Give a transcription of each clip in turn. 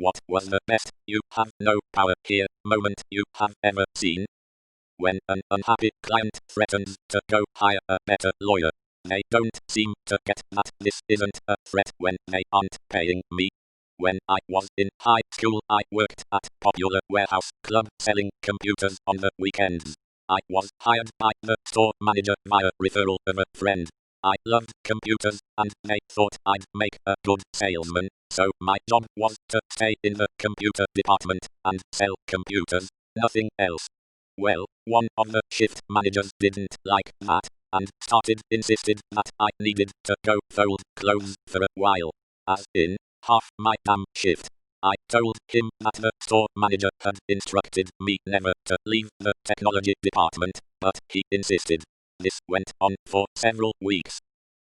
What was the best you have no power here moment you have ever seen? When an unhappy client threatens to go hire a better lawyer, they don't seem to get that this isn't a threat when they aren't paying me. When I was in high school, I worked at Popular Warehouse Club selling computers on the weekends. I was hired by the store manager via referral of a friend. I loved computers, and they thought I'd make a good salesman, so my job was to stay in the computer department and sell computers, nothing else. Well, one of the shift managers didn't like that, and insisted that I needed to go fold clothes for a while. As in, half my damn shift. I told him that the store manager had instructed me never to leave the technology department, but he insisted. This went on for several weeks.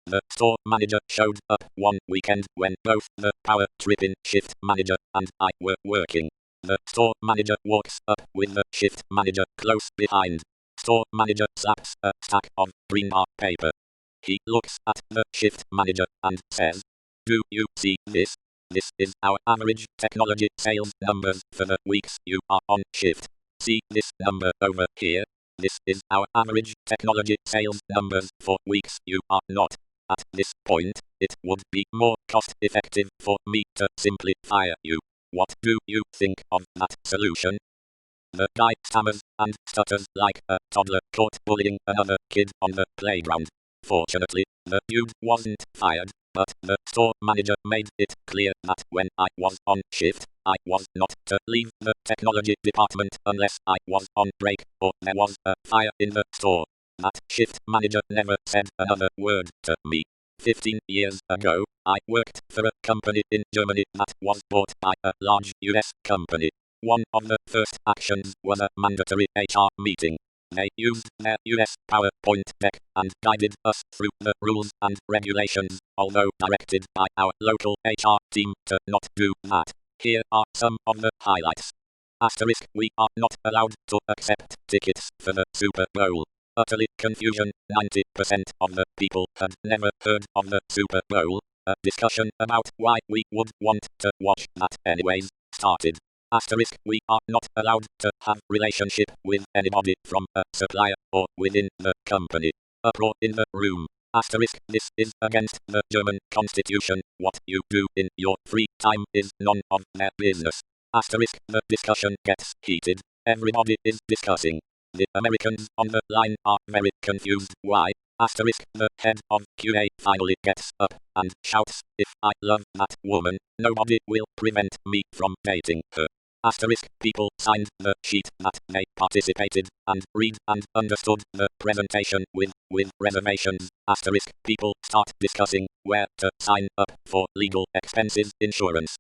The store manager showed up one weekend when both the power tripping shift manager and I were working. The store manager walks up with the shift manager close behind. Store manager slaps a stack of green art paper. He looks at the shift manager and says, "Do you see this? This is our average technology sales numbers for the weeks you are on shift. See this number over here? This is our average technology sales numbers for weeks you are not. At this point, it would be more cost-effective for me to simply fire you. What do you think of that solution?" The guy stammers and stutters like a toddler caught bullying another kid on the playground. Fortunately, the dude wasn't fired, but the store manager made it clear that when I was on shift, I was not to leave the technology department unless I was on break or there was a fire in the store. That shift manager never said another word to me. 15 years ago, I worked for a company in Germany that was bought by a large US company. One of the first actions was a mandatory HR meeting. They used their US PowerPoint deck and guided us through the rules and regulations, although directed by our local HR team to not do that. Here are some of the highlights. Asterisk, we are not allowed to accept tickets for the Super Bowl. Utterly confusion, 90% of the people had never heard of the Super Bowl. A discussion about why we would want to watch that anyways started. Asterisk, we are not allowed to have relationship with anybody from a supplier or within the company. Uproar in the room. Asterisk, this is against the German constitution. What you do in your free time is none of their business. Asterisk, the discussion gets heated. Everybody is discussing. The Americans on the line are very confused why. Asterisk, the head of QA finally gets up and shouts, "If I love that woman, nobody will prevent me from dating her." Asterisk, people signed the sheet that they participated and read and understood the presentation with reservations. Asterisk, people start discussing where to sign up for legal expenses insurance.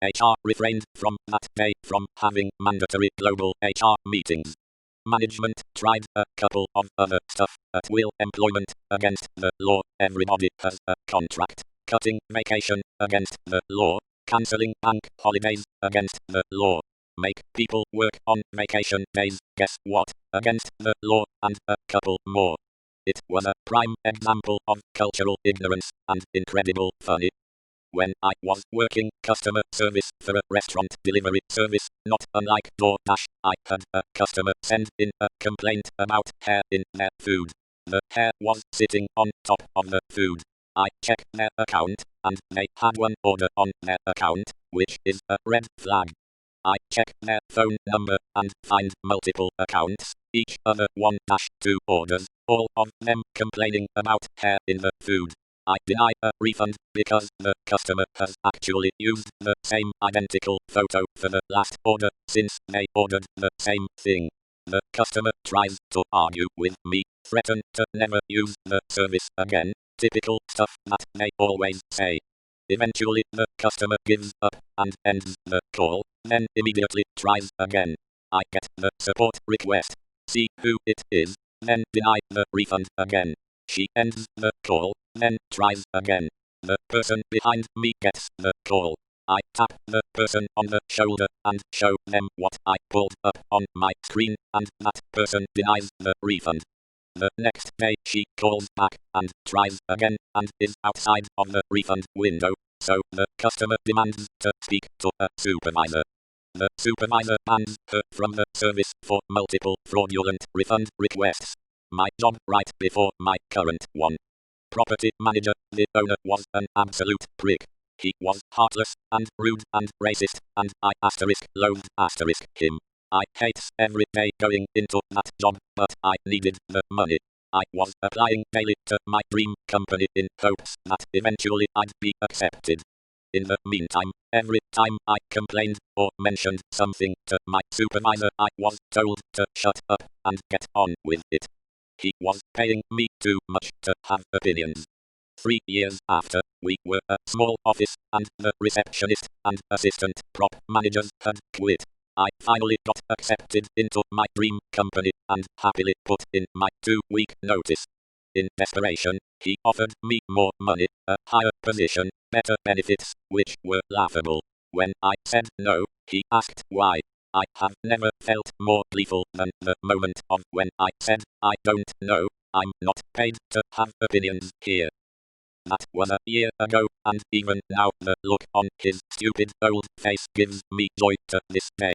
HR refrained from that day from having mandatory global HR meetings. Management tried a couple of other stuff at will employment against the law. Everybody has a contract. Cutting vacation against the law. Cancelling bank holidays against the law. Make people work on vacation days, guess what? Against the law, and a couple more. It was a prime example of cultural ignorance and incredible funny. When I was working customer service for a restaurant delivery service, not unlike DoorDash, I had a customer send in a complaint about hair in their food. The hair was sitting on top of the food. I checked their account, and they had one order on their account, which is a red flag. I check their phone number and find multiple accounts, each other 1-2 orders, all of them complaining about hair in the food. I deny a refund because the customer has actually used the same identical photo for the last order since they ordered the same thing. The customer tries to argue with me, threaten to never use the service again, typical stuff that they always say. Eventually the customer gives up and ends the call, then immediately tries again. I get the support request, see who it is, then deny the refund again. She ends the call, then tries again. The person behind me gets the call. I tap the person on the shoulder and show them what I pulled up on my screen, and that person denies the refund. The next day she calls back and tries again and is outside of the refund window. so the customer demands to speak to a supervisor. The supervisor bans her from the service for multiple fraudulent refund requests. My job right before my current one. Property manager, the owner was an absolute prick. He was heartless and rude and racist, and I loathed him. I hates every day going into that job, but I needed the money. I was applying daily to my dream company in hopes that eventually I'd be accepted. In the meantime, every time I complained or mentioned something to my supervisor, I was told to shut up and get on with it. He was paying me too much to have opinions. 3 years after, we were a small office, and the receptionist and assistant prop managers had quit. I finally got accepted into my dream company and happily put in my 2-week notice. In desperation, he offered me more money, a higher position, better benefits, which were laughable. When I said no, he asked why. I have never felt more gleeful than the moment of when I said, I don't know, I'm not paid to have opinions here. That was a year ago, and even now the look on his stupid old face gives me joy to this day.